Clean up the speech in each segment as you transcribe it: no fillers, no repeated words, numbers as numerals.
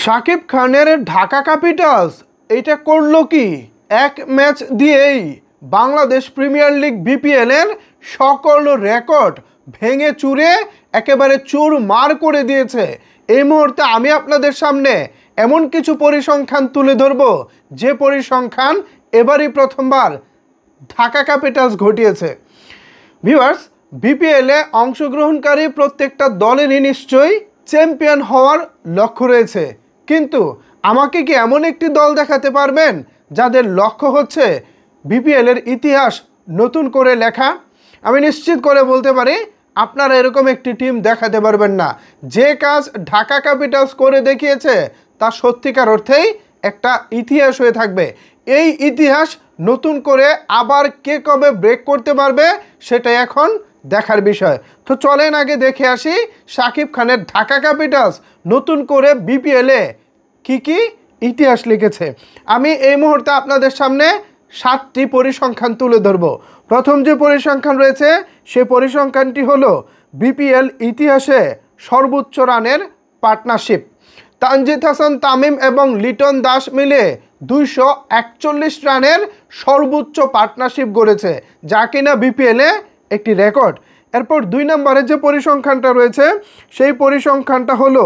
শাকিব খানের ঢাকা ক্যাপিটালস এইটা করলো কি? এক ম্যাচ দিয়েই বাংলাদেশ প্রিমিয়ার লিগ বিপিএল এর সকল রেকর্ড ভেঙে চুরে একেবারে চুরমার করে দিয়েছে। এই মুহূর্তে আমি আপনাদের সামনে এমন কিছু পরিসংখ্যান তুলে ধরব যে পরিসংখ্যান এবারই প্রথমবার ঢাকা ক্যাপিটালস ঘটিয়েছে। ভিউয়ার্স, বিপিএল এ অংশগ্রহণকারী প্রত্যেকটা দলেরই নিশ্চয়ই চ্যাম্পিয়ন হওয়ার লক্ষ্য রয়েছে, কিন্তু আমাকে কি এমন একটি দল দেখাতে পারবেন যাদের লক্ষ্য হচ্ছে বিপিএল এর ইতিহাস নতুন করে লেখা? আমি নিশ্চিত করে বলতে পারি আপনারা এরকম একটি টিম দেখাতে পারবেন না। যে কাজ ঢাকা ক্যাপিটালস করে দেখিয়েছে তা সত্যিকার অর্থেই একটা ইতিহাস হয়ে থাকবে। এই ইতিহাস নতুন করে আবার কে কবে ব্রেক করতে পারবে সেটাই এখন দেখার বিষয়। তো চলেন আগে দেখে আসি শাকিব খানের ঢাকা ক্যাপিটালস নতুন করে বিপিএলে কি ইতিহাস লিখেছে। আমি এই মুহূর্তে আপনাদের সামনে 7টি পরিসংখ্যান তুলে ধরব। প্রথম যে পরিসংখ্যান রয়েছে সেই পরিসংখ্যানটি হলো বিপিএল ইতিহাসে সর্বোচ্চ রানের পার্টনারশিপ। তানজিদ হাসান তামিম এবং লিটন দাস মিলে 241 রানের সর্বোচ্চ পার্টনারশিপ গড়েছে, যা কিনা বিপিএলে একটি রেকর্ড। এরপর 2 নম্বরে যে পরিসংখ্যানটা রয়েছে সেই পরিসংখ্যানটা হলো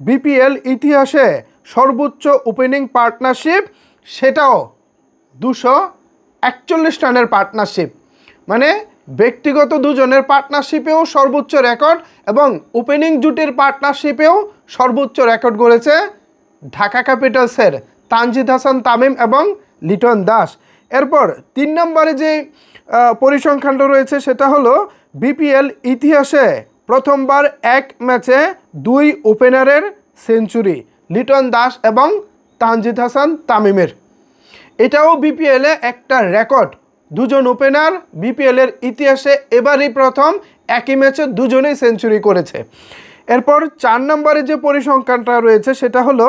বিপিএল ইতিহাসে সর্বোচ্চ ওপেনিং পার্টনারশিপ, সেটাও 241 রানের পার্টনারশিপ। মানে ব্যক্তিগত দুজনের পার্টনারশিপেও সর্বোচ্চ রেকর্ড এবং ওপেনিং জুটির পার্টনারশিপেও সর্বোচ্চ রেকর্ড গড়েছে ঢাকা ক্যাপিটালসের তানজিদ হাসান তামিম এবং লিটন দাস। এরপর 3 নম্বরে যে পরিসংখ্যানটা রয়েছে সেটা হলো বিপিএল ইতিহাসে প্রথমবার এক ম্যাচে 2 ওপেনারের সেঞ্চুরি, লিটন দাস এবং তানজিদ হাসান তামিমের। এটাও বিপিএলে একটা রেকর্ড। দুজন ওপেনার বিপিএলের ইতিহাসে এবারই প্রথম একই ম্যাচে দুজনেই সেঞ্চুরি করেছে। এরপর 4 নম্বরে যে পরিসংখ্যানটা রয়েছে সেটা হলো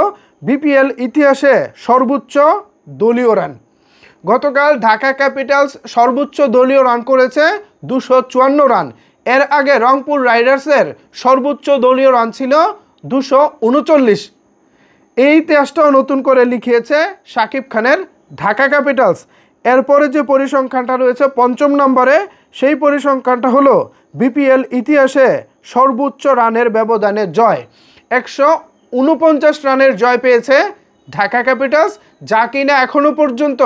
বিপিএল ইতিহাসে সর্বোচ্চ দলীয় রান। গতকাল ঢাকা ক্যাপিটালস সর্বোচ্চ দলীয় রান করেছে 254 রান। এর আগে রংপুর রাইডার্সের সর্বোচ্চ দলীয় রান ছিল 239। এই ইতিহাসটাও নতুন করে লিখিয়েছে শাকিব খানের ঢাকা ক্যাপিটালস। এরপরে যে পরিসংখ্যানটা রয়েছে 5ম নম্বরে সেই পরিসংখ্যানটা হলো বিপিএল ইতিহাসে সর্বোচ্চ রানের ব্যবধানে জয়। 149 রানের জয় পেয়েছে ঢাকা ক্যাপিটালস, যা কিনা এখনো পর্যন্ত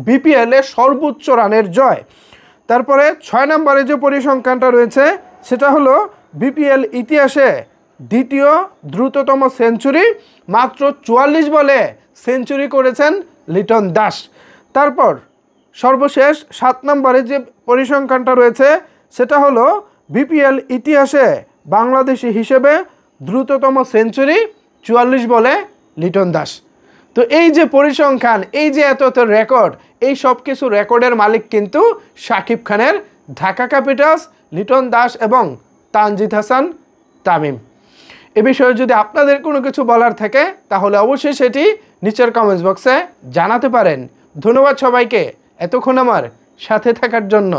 বিপিএলে সর্বোচ্চ রানের জয়। তারপরে 6 নম্বরে যে পরিসংখ্যানটা রয়েছে সেটা হলো বিপিএল ইতিহাসে দ্বিতীয় দ্রুততম সেঞ্চুরি, মাত্র 44 বলে সেঞ্চুরি করেছেন লিটন দাস। তারপর সর্বশেষ 7 নম্বরে যে পরিসংখ্যানটা রয়েছে সেটা হলো বিপিএল ইতিহাসে বাংলাদেশি হিসেবে দ্রুততম সেঞ্চুরি, 44 বলে লিটন দাস। তো এই যে পরিসংখ্যান, এই যে এত রেকর্ড, এই সব কিছু রেকর্ডের মালিক কিন্তু শাকিব খানের ঢাকা ক্যাপিটালস, লিটন দাস এবং তানজিদ হাসান তামিম। এ বিষয়ে যদি আপনাদের কোনো কিছু বলার থাকে তাহলে অবশ্যই সেটি নিচের কমেন্টস বক্সে জানাতে পারেন। ধন্যবাদ সবাইকে এতক্ষণ আমার সাথে থাকার জন্য।